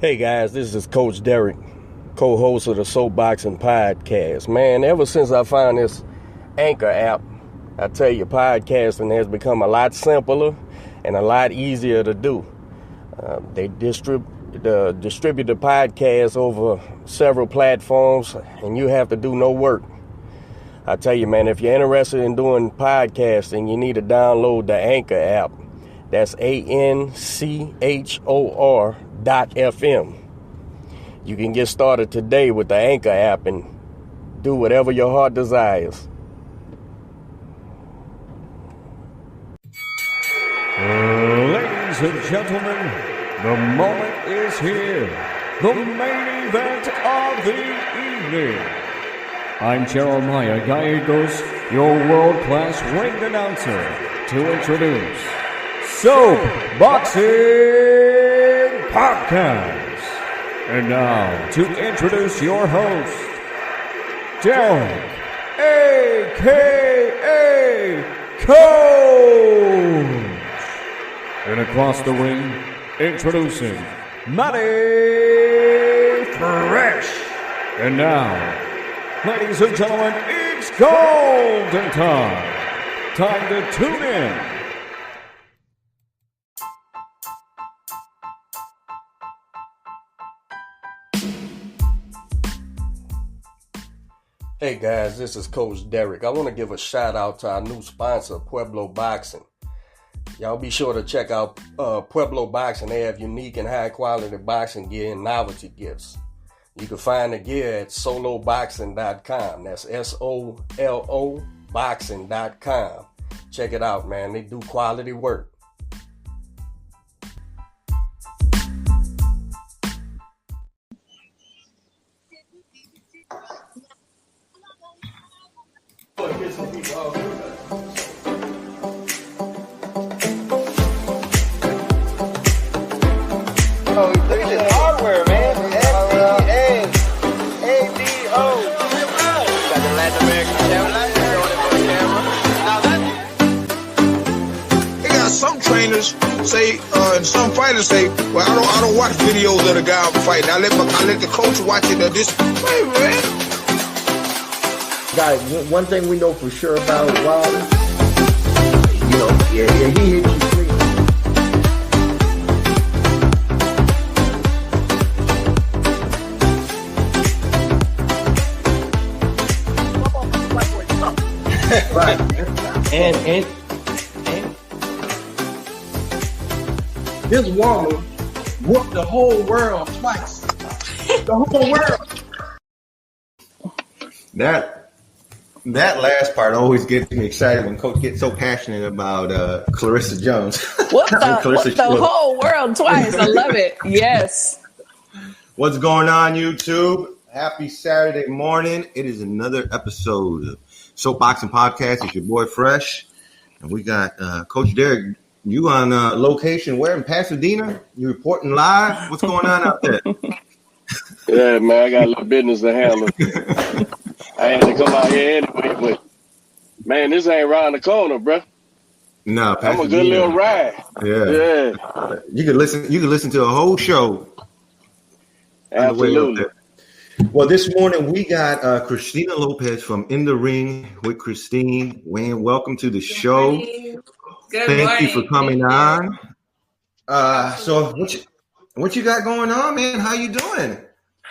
Hey guys, this is Coach Derek, co-host of the Soapboxing Podcast. Man, ever since I found this Anchor app, I tell you, podcasting has become a lot simpler and a lot easier to do. They distribute the podcast over several platforms, and you have to do no work. I tell you, man, if you're interested in doing podcasting, you need to download the Anchor app. That's ANCHOR.FM. You can get started today with the Anchor app and do whatever your heart desires. Ladies and gentlemen, the moment is here. The main event of the evening. I'm Jeremiah Gallegos, your world-class ring announcer, to introduce Soapboxing Podcast. And now, to introduce your host, Derek, a.k.a. Coach. And across the ring, introducing Matty Fresh. And now, ladies and gentlemen, it's golden time. Time to tune in. Hey guys, this is Coach Derek. I want to give a shout out to our new sponsor, Pueblo Boxing. Y'all be sure to check out Pueblo Boxing. They have unique and high quality boxing gear and novelty gifts. You can find the gear at soloboxing.com. That's SOLO boxing.com. Check it out, man. They do quality work. Oh, look at this hardware, man. S-C-A-A-D-O. Got the Latin American camera. They got some trainers say, and some fighters say, well, I don't watch videos of the guy fighting. I let the coach watch it. This, hey, man. Guys, one thing we know for sure about Wilder, he hit you clean. Right. And this woman whooped the whole world twice. The whole world. That last part always gets me excited when Coach gets so passionate about Clarissa Jones. What the whole world twice. I love it. Yes. What's going on, YouTube? Happy Saturday morning. It is another episode of Soapboxing Podcast. It's your boy Fresh. And we got Coach Derek. You on location where in Pasadena? You reporting live? What's going on out there? Yeah, man, I got a little business to handle. I had to come out here anyway, but man, this ain't around the corner, bro. No, Pasadena. I'm a good little ride. Yeah. You could listen to a whole show. Absolutely. Well, this morning we got Christine Lopez from In the Ring with Christine. Wayne, welcome to the show. Thank you for coming on. So what you got going on, man? How you doing?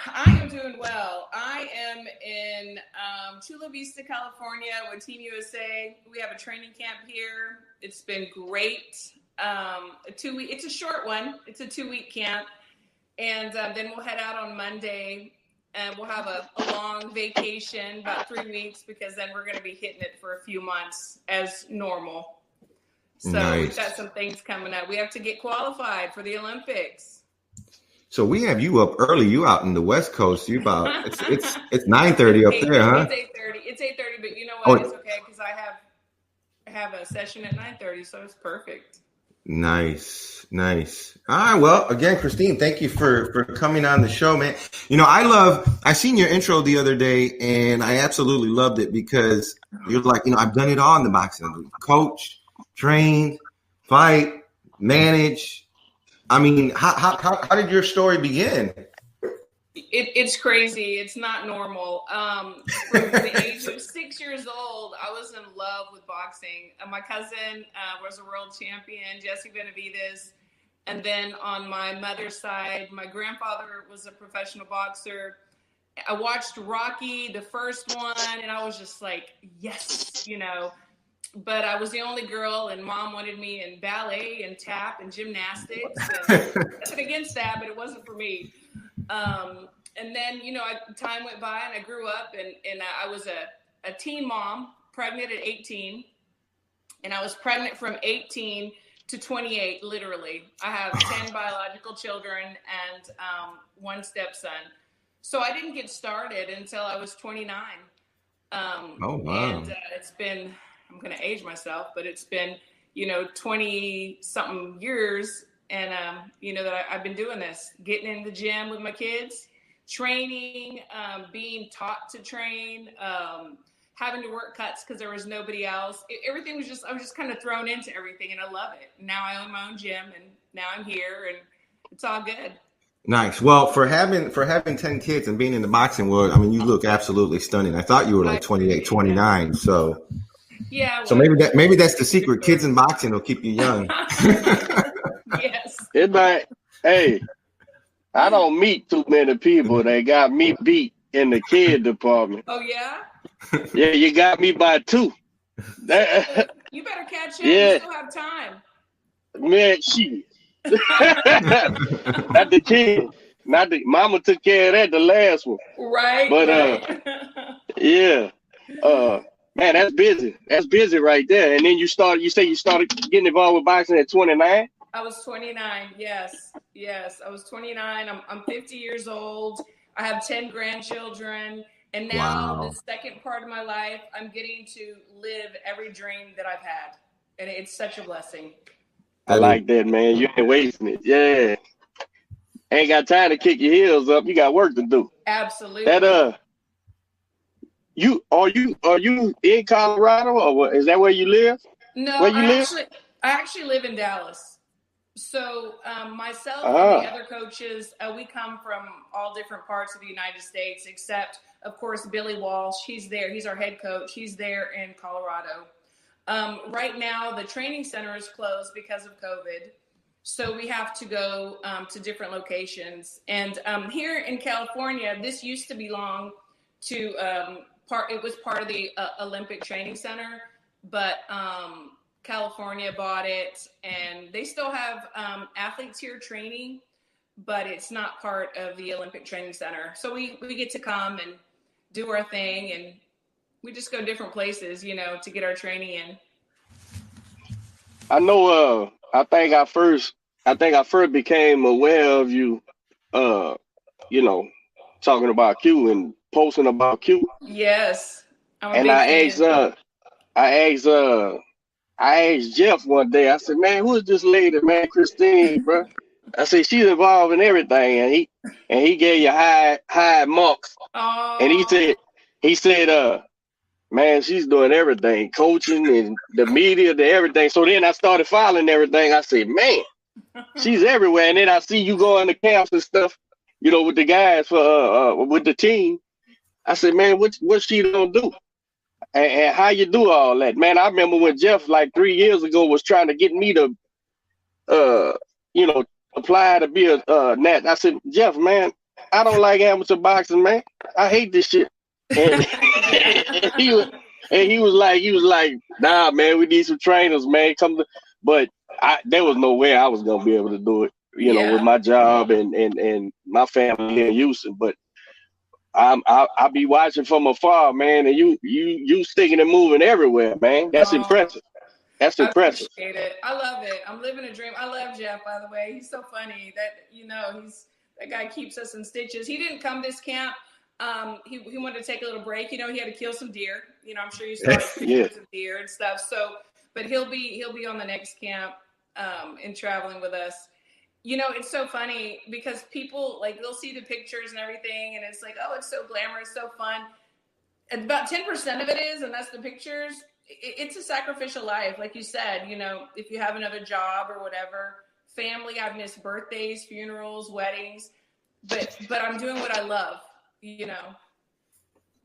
I am doing well. I am in Chula Vista, California with Team USA. We have a training camp here. It's been great. It's a short one. It's a 2-week camp. And then we'll head out on Monday. And we'll have a long vacation, about 3 weeks, because then we're going to be hitting it for a few months as normal. So Nice. We've got some things coming up. We have to get qualified for the Olympics. So we have you up early. You out in the West Coast. You about it's 9:30 up there, huh? It's 8:30, but you know what? It's okay because I have a session at 9:30, so it's perfect. Nice. All right. Well, again, Christine, thank you for coming on the show, man. I seen your intro the other day and I absolutely loved it because you're like, I've done it all in the boxing. Coach, trained, fight, manage, I mean, how did your story begin? It's crazy. It's not normal. From the age of 6 years old, I was in love with boxing. My cousin was a world champion, Jesse Benavides. And then on my mother's side, my grandfather was a professional boxer. I watched Rocky, the first one, and I was just like, yes, you know. But I was the only girl, and Mom wanted me in ballet and tap and gymnastics. And nothing against that, but it wasn't for me. And then, you know, time went by, and I grew up, and I was a teen mom, pregnant at 18. And I was pregnant from 18 to 28, literally. I have 10 biological children and one stepson. So I didn't get started until I was 29. Oh, wow. And it's been, I'm going to age myself, but it's been, you know, 20-something years. And, you know, that I've been doing this, getting in the gym with my kids, training, being taught to train, having to work cuts because there was nobody else. Everything was just, I was just kind of thrown into everything, and I love it. Now I own my own gym, and now I'm here, and it's all good. Nice. Well, for having 10 kids and being in the boxing world, I mean, you look absolutely stunning. I thought you were like 28, 29. So yeah. Well, so maybe that's the secret. Kids in boxing will keep you young. Yes. It might. Hey, I don't meet too many people that got me beat in the kid department. Oh yeah. Yeah, you got me by 2. You better catch up. Yeah. You still have time. Man, shit. Not the kid. Not the mama took care of that, the last one. Right. But right. yeah. Man, that's busy. That's busy right there. And then you say you started getting involved with boxing at 29? I was 29. Yes. I was 29. I'm 50 years old. I have 10 grandchildren. And now Wow. the second part of my life, I'm getting to live every dream that I've had. And it's such a blessing. I like that, man. You ain't wasting it. Yeah. Ain't got time to kick your heels up. You got work to do. Absolutely. That are you in Colorado, or what? Is that where you live? No, Where you live? I actually live in Dallas. So myself and the other coaches, we come from all different parts of the United States, except, of course, Billy Walsh. He's there. He's our head coach. He's there in Colorado. Right now, the training center is closed because of COVID. So we have to go to different locations. And here in California, this used to belong to it was part of the Olympic Training Center, but California bought it, and they still have athletes here training, but it's not part of the Olympic Training Center. So we get to come and do our thing, and we just go different places, you know, to get our training in. I know. I think I first became aware of you. You know, talking about Q and posting about Q. Yes. And I asked Jeff one day. I said, "Man, who is this lady, man, Christine, bro?" I said, "She's involved in everything," and he gave you high marks. Oh. And he said, "Man, she's doing everything, coaching and the media, the everything." So then I started following everything. I said, "Man, she's everywhere." And then I see you going to camps and stuff, you know, with the guys for with the team. I said, "Man, what she gonna do? And how you do all that?" Man, I remember when Jeff, like 3 years ago, was trying to get me to, you know, apply to be a nat. I said, "Jeff, man, I don't like amateur boxing, man. I hate this shit." And, he was like, "Nah, man, we need some trainers, man. Come to," but there was no way I was gonna be able to do it, you know, with my job and my family here in Houston. But I'll be watching from afar, man, and you sticking and moving everywhere, man. That's impressive. That's impressive. I appreciate it. I love it. I'm living a dream. I love Jeff, by the way. He's so funny. That, you know, that guy keeps us in stitches. He didn't come this camp. He wanted to take a little break. You know, he had to kill some deer. You know, I'm sure you saw pictures of deer and stuff. So, but he'll be on the next camp and traveling with us. You know, it's so funny because people, like, they'll see the pictures and everything, and it's like, oh, it's so glamorous, so fun. And about 10% of it is, and that's the pictures. It's a sacrificial life. Like you said, you know, if you have another job or whatever, family. I've missed birthdays, funerals, weddings, but I'm doing what I love, you know.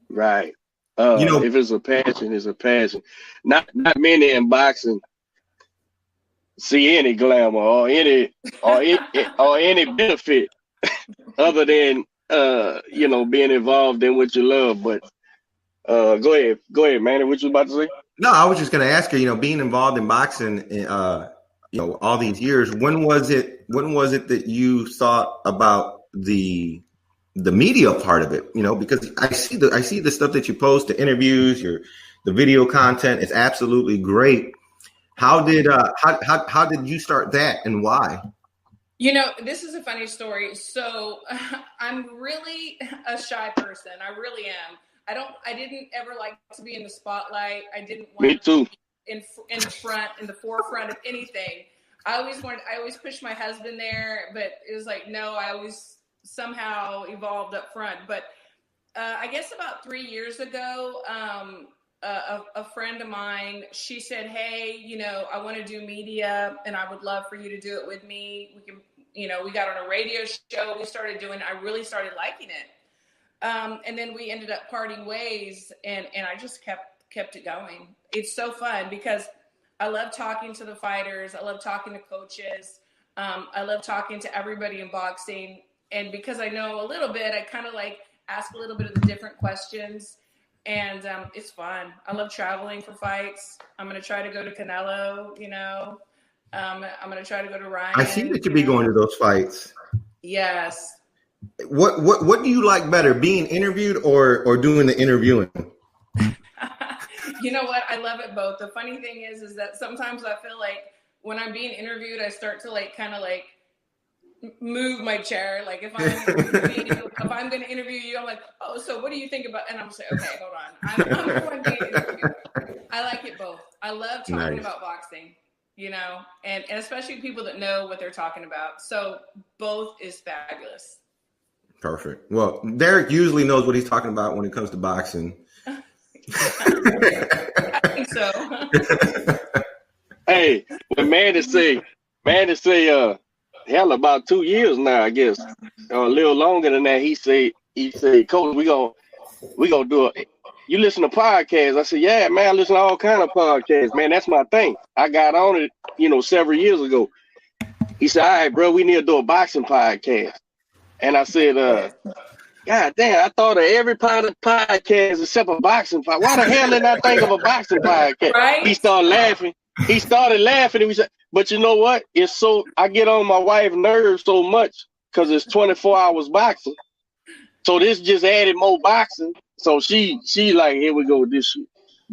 Right. If it's a passion, it's a passion. Not many in boxing see any glamour or any benefit other than being involved in what you love. But go ahead, man. What you about to say? No, I was just going to ask you. Being involved in boxing, all these years. When was it that you thought about the media part of it? Because I see the stuff that you post, the interviews, the video content is absolutely great. How did you start that, and why? This is a funny story. So I'm really a shy person. I really am. I didn't ever like to be in the spotlight. I didn't want Me too. to be in the forefront of anything. I always pushed my husband there, but it was like, no, I always somehow evolved up front. But I guess about 3 years ago, a friend of mine, she said, hey, I want to do media and I would love for you to do it with me. We can, we got on a radio show. We started doing, I really started liking it. And then we ended up parting ways and I just kept it going. It's so fun because I love talking to the fighters. I love talking to coaches. I love talking to everybody in boxing. And because I know a little bit, I kind of like ask a little bit of the different questions. And it's fun. I love traveling for fights. I'm going to try to go to Canelo, I'm going to try to go to Ryan. I see that you be going to those fights. Yes. What do you like better, being interviewed or doing the interviewing? You know what? I love it both. The funny thing is that sometimes I feel like when I'm being interviewed, I start to kind of move my chair. Like if I'm going to interview you, I'm like, oh, so what do you think about? And I'm just like, okay, hold on. I'm going to be interviewed. I like it both. I love talking about boxing, and especially people that know what they're talking about. So both is fabulous. Perfect. Well, Derek usually knows what he's talking about when it comes to boxing. I think so. Hey, the man to say, hell, about 2 years now, I guess, or a little longer than that. He said, Coach, we gonna do it. You listen to podcasts? I said, yeah, man, I listen to all kind of podcasts, man. That's my thing. I got on it, several years ago. He said, all right, bro, we need to do a boxing podcast. And I said, God damn, I thought of every podcast except a boxing podcast. Why the hell didn't I think of a boxing podcast? Right? He started laughing. And we said, but you know what? It's so, I get on my wife's nerves so much because it's 24 hours boxing. So this just added more boxing. So she like, here we go with this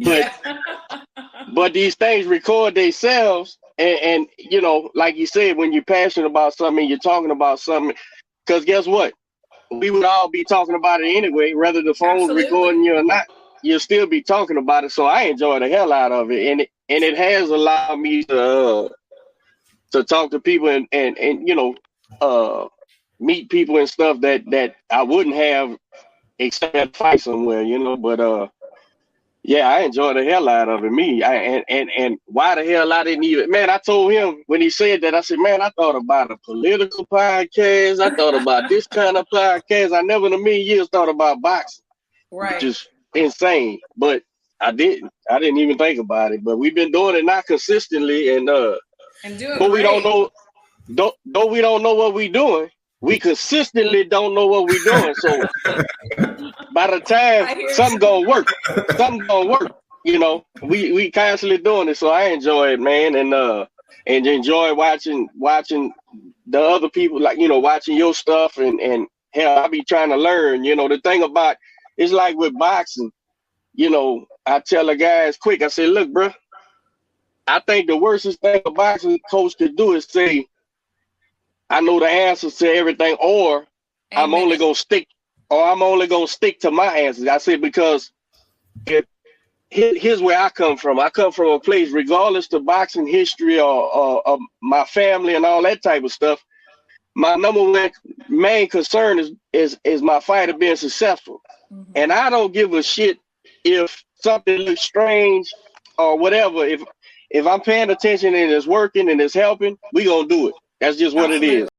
shit. But these things record themselves. And like you said, when you're passionate about something, you're talking about something. Because guess what? We would all be talking about it anyway, whether the phone's recording you or not. You'll still be talking about it. So I enjoy the hell out of it. And it has allowed me to talk to people and meet people and stuff that I wouldn't have except at fight somewhere, But yeah, I enjoy the hell out of it. And why the hell I didn't even, man, I told him when he said that, I said, man, I thought about a political podcast. I thought about this kind of podcast. I never in a million years thought about boxing. Right. Which is insane. But I didn't even think about it. But we've been doing it not consistently and doing but we great. though we don't know what we're doing. We consistently don't know what we're doing. So by the time something gonna work, we constantly doing it. So I enjoy it, man, and enjoy watching the other people, watching your stuff and hell, I be trying to learn. The thing about it's like with boxing, I tell the guys quick, I say, look, bro, I think the worstest thing a boxing coach could do is say, I know the answers to everything, or I'm only gonna stick to my answers. I said, because here's where I come from. I come from a place, regardless to boxing history or my family and all that type of stuff. My number one main concern is my fighter being successful. Mm-hmm. And I don't give a shit if something looks strange or whatever. If I'm paying attention and it's working and it's helping, we gonna do it. That's just what it is.